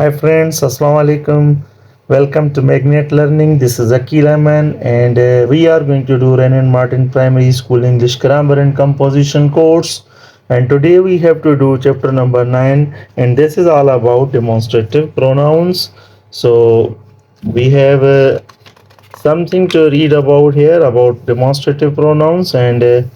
Hi friends, Assalamu alaikum. Welcome to Magnet Learning. This is Akil Ahman and we are going to do Renan Martin Primary School English Grammar and Composition course. And today we have to do chapter number 9 and this is all about demonstrative pronouns. So we have something to read about here about demonstrative pronouns and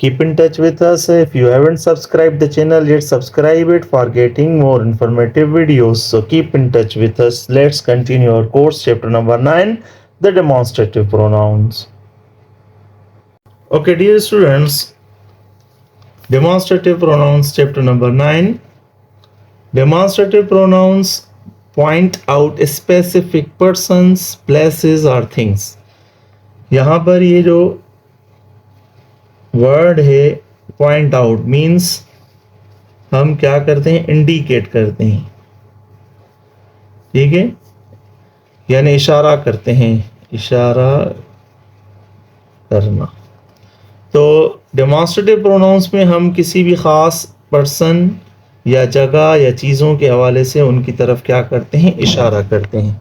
keep in touch with us. If you haven't subscribed the channel yet, subscribe it for getting more informative videos. So keep in touch with us. Let's continue our course, chapter number 9, the demonstrative pronouns. Okay, dear students, demonstrative pronouns, chapter number 9. Demonstrative pronouns point out specific persons, places or things. यहाँ पर ये जो word है point out means हम क्या करते हैं, indicate करते हैं, ठीक है, यानी इशारा करते हैं, इशारा करना। तो डेमोन्स्ट्रेटिव प्रोनाउंस में हम किसी भी ख़ास पर्सन या जगह या चीज़ों के हवाले से उनकी तरफ क्या करते हैं, इशारा करते हैं।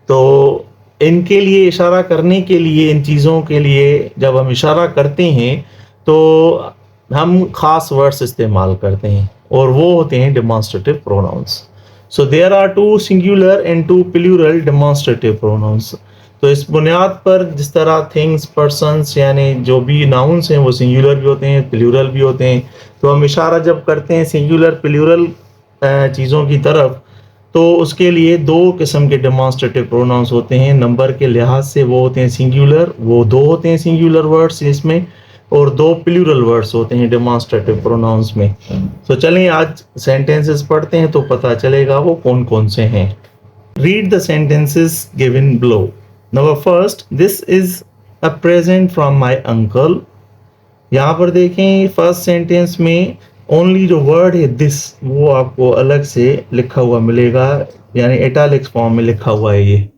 तो इनके लिए इशारा करने के लिए, इन चीज़ों के लिए जब हम इशारा करते हैं तो हम ख़ास वर्ड्स इस्तेमाल करते हैं और वो होते हैं demonstrative pronouns. So there are 2 singular and 2 plural demonstrative pronouns. तो इस बुनियाद पर जिस तरह थिंग्स, पर्सन्स यानी जो भी नाउन्स हैं वो सिंगुलर भी होते हैं, प्लूरल भी होते हैं। तो हम इशारा जब करते हैं सिंगुलर प्लूरल चीज़ों की तरफ तो उसके लिए 2 किस्म के डेमोन्स्ट्रेटिव प्रोनाउंस होते हैं। नंबर के लिहाज से वो होते हैं सिंगुलर, वो 2 होते हैं सिंगुलर वर्ड्स इसमें, और 2 प्लूरल वर्ड्स होते हैं डेमोन्स्ट्रेटिव प्रोनाउंस में। तो चलें आज सेंटेंसेस पढ़ते हैं तो पता चलेगा वो कौन कौन से हैं। Read the sentences given below. Number first, this is a present from my uncle. यहाँ पर देखें फर्स्ट सेंटेंस में ओनली जो वर्ड है दिस वो आपको अलग से लिखा हुआ मिलेगा, यानी इटैलिक्स फॉर्म में लिखा हुआ है ये।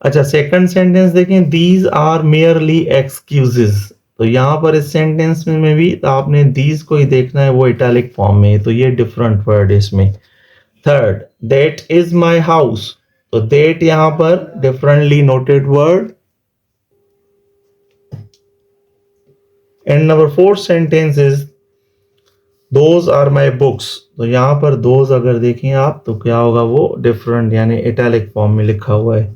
अच्छा, सेकंड सेंटेंस देखें, दीज आर मेयरली एक्सक्यूजेस। तो यहाँ पर इस सेंटेंस में भी आपने दीज को ही देखना है, वो इटैलिक फॉर्म में, तो ये डिफरेंट वर्ड है इसमें। Third, that is my house. तो दैट यहाँ पर differently noted word. And number fourth sentence is those are my books. तो यहाँ पर दोज अगर देखें आप तो क्या होगा, वो डिफरेंट यानी इटैलिक फॉर्म में लिखा हुआ है।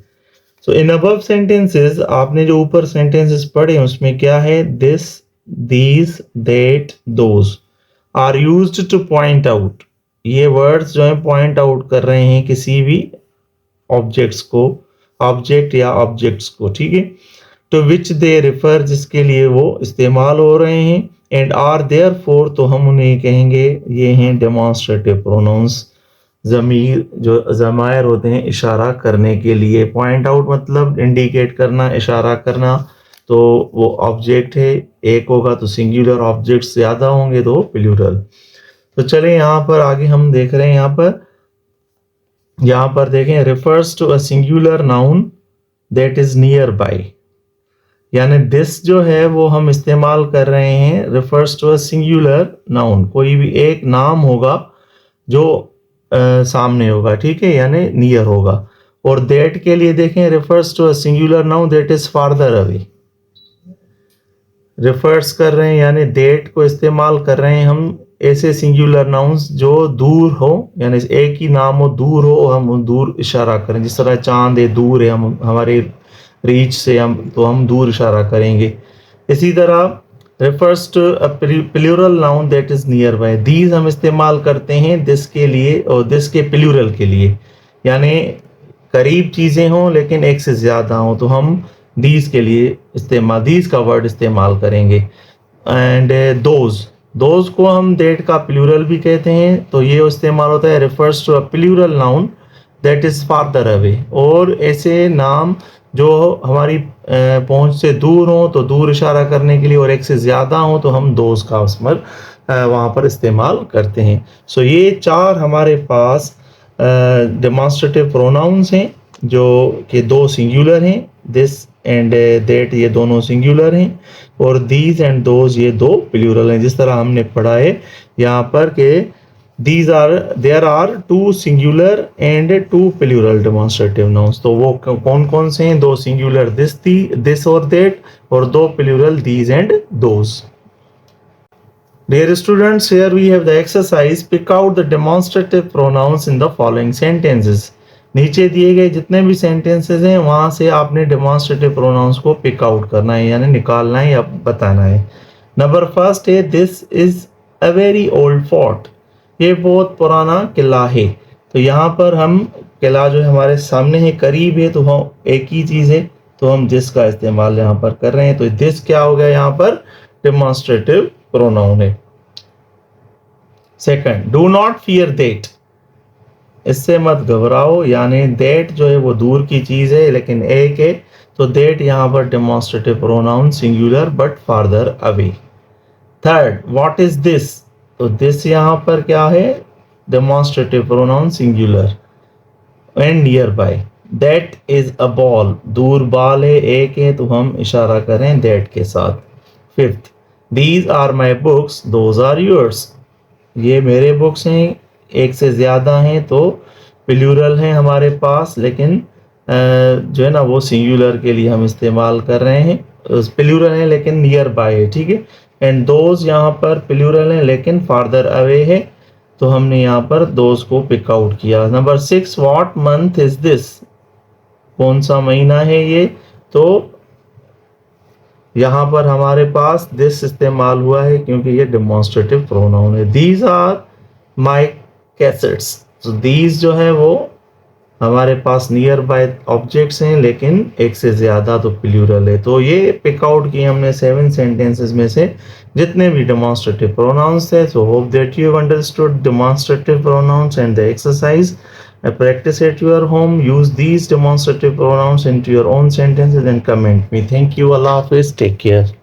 सो इन अबव सेंटेंसेस, आपने जो ऊपर सेंटेंसेस पढ़े उसमें क्या है, this, these, that, those are used to point out. ये वर्ड्स जो है पॉइंट आउट कर रहे हैं किसी भी ऑब्जेक्ट्स को, ऑब्जेक्ट या ऑब्जेक्ट्स को, ठीक है, टू विच दे रिफर, जिसके लिए वो इस्तेमाल हो रहे हैं। एंड आर देयर फोर, तो हम उन्हें कहेंगे ये हैं डेमोन्स्ट्रेटिव प्रोनाउंस। ज़मीर जो ज़मायर होते हैं इशारा करने के लिए। पॉइंट आउट मतलब इंडिकेट करना, इशारा करना। तो वो ऑब्जेक्ट है, एक होगा तो सिंगुलर, ऑब्जेक्ट्स ज़्यादा होंगे तो प्लूरल। तो चलें यहाँ पर आगे हम देख रहे हैं, यहाँ पर देखें, refers to a singular noun that is near by. यानी दिस जो है वो हम इस्तेमाल कर रहे हैं, refers to a singular noun, कोई भी एक नाम होगा जो सामने होगा, ठीक है, यानी नियर होगा। और दैट के लिए देखें, refers to a singular noun that is farther away. Refers कर रहे हैं यानी दैट को इस्तेमाल कर रहे हैं हम ऐसे सिंगुलर नाउन्स जो दूर हो, यानी एक ही नाम हो, दूर हो, हम दूर इशारा करें। जिस तरह चांद है, दूर है, हम हमारे रीच से हम दूर इशारा करेंगे। इसी तरह refers to a plural noun that is near by. These हम इस्तेमाल करते हैं दिस के लिए और दिस के प्लूरल के लिए, यानी करीब चीज़ें हों लेकिन एक से ज़्यादा हों तो हम दीज के लिए दीज का वर्ड इस्तेमाल करेंगे। एंड दोज को हम दैट का प्लूरल भी कहते हैं, तो ये इस्तेमाल होता है refers to a plural noun that is farther away. और ऐसे नाम जो हमारी पहुंच से दूर हो तो दूर इशारा करने के लिए, और एक से ज़्यादा हो तो हम दोज का उसमें वहाँ पर इस्तेमाल करते हैं। सो ये 4 हमारे पास डेमोन्स्ट्रेटिव प्रोनाउंस हैं जो कि 2 सिंगुलर हैं, दिस एंड दैट ये दोनों सिंगुलर हैं, और दीज एंड दोज ये 2 प्लूरल हैं। जिस तरह हमने पढ़ा है यहाँ पर कि there are two singular and two plural demonstrative nouns. तो वो कौन कौन से हैं? दो singular this और that, और दो plural these and those. Dear students, here we have the exercise. Pick out the demonstrative pronouns in the following sentences. नीचे दिए गए जितने भी sentences हैं वहां से आपने demonstrative pronouns को pick out करना है, यानी निकालना है या बताना है. नंबर फर्स्ट है this is a very old fort. ये बहुत पुराना किला है. तो यहाँ पर हम किला जो है हमारे सामने है, करीब है, तो हम एक ही चीज है, तो हम this का इस्तेमाल यहाँ पर कर रहे हैं. तो this क्या हो गया? यहाँ पर demonstrative pronoun है. Second, do not fear that. इससे मत घबराओ, यानी दैट जो है वो दूर की चीज है लेकिन एक है, तो दैट यहाँ पर demonstrative pronoun singular but farther away. Third, what is this. तो दिस यहाँ पर क्या है? Demonstrative pronoun singular and near by. That is a ball. दूर बाल है, एक है, तो हम इशारा करें दैट के साथ. Fifth, these are my books those are yours. ये मेरे बुक्स हैं, एक से ज़्यादा हैं, तो प्लूरल हैं हमारे पास, लेकिन जो है ना वो सिंगुलर के लिए हम इस्तेमाल कर रहे हैं. प्लूरल है लेकिन नियर बाय है, ठीक है. एंड दोज यहाँ पर प्लूरल है लेकिन फार्दर अवे है, तो हमने यहाँ पर दोज को पिक आउट किया. Number 6, what month is this. कौन सा महीना है ये? तो यहाँ पर हमारे पास दिस इस्तेमाल हुआ है क्योंकि ये डेमोन्स्ट्रेटिव प्रोनाउन है. These are my cassettes. तो दीज जो है वो हमारे पास नियर बाय ऑब्जेक्ट्स हैं लेकिन एक से ज़्यादा तो प्लूरल है. तो ये पिक आउट किए हमने 7 सेंटेंसेस में से जितने भी डेमोन्स्ट्रेटिव प्रोनाउंस थे. So hope that you have understood demonstrative pronouns and the exercise. Practice at your home. Use these demonstrative pronouns into your own sentences and comment me. Thank you. Allah Hafiz. Take care.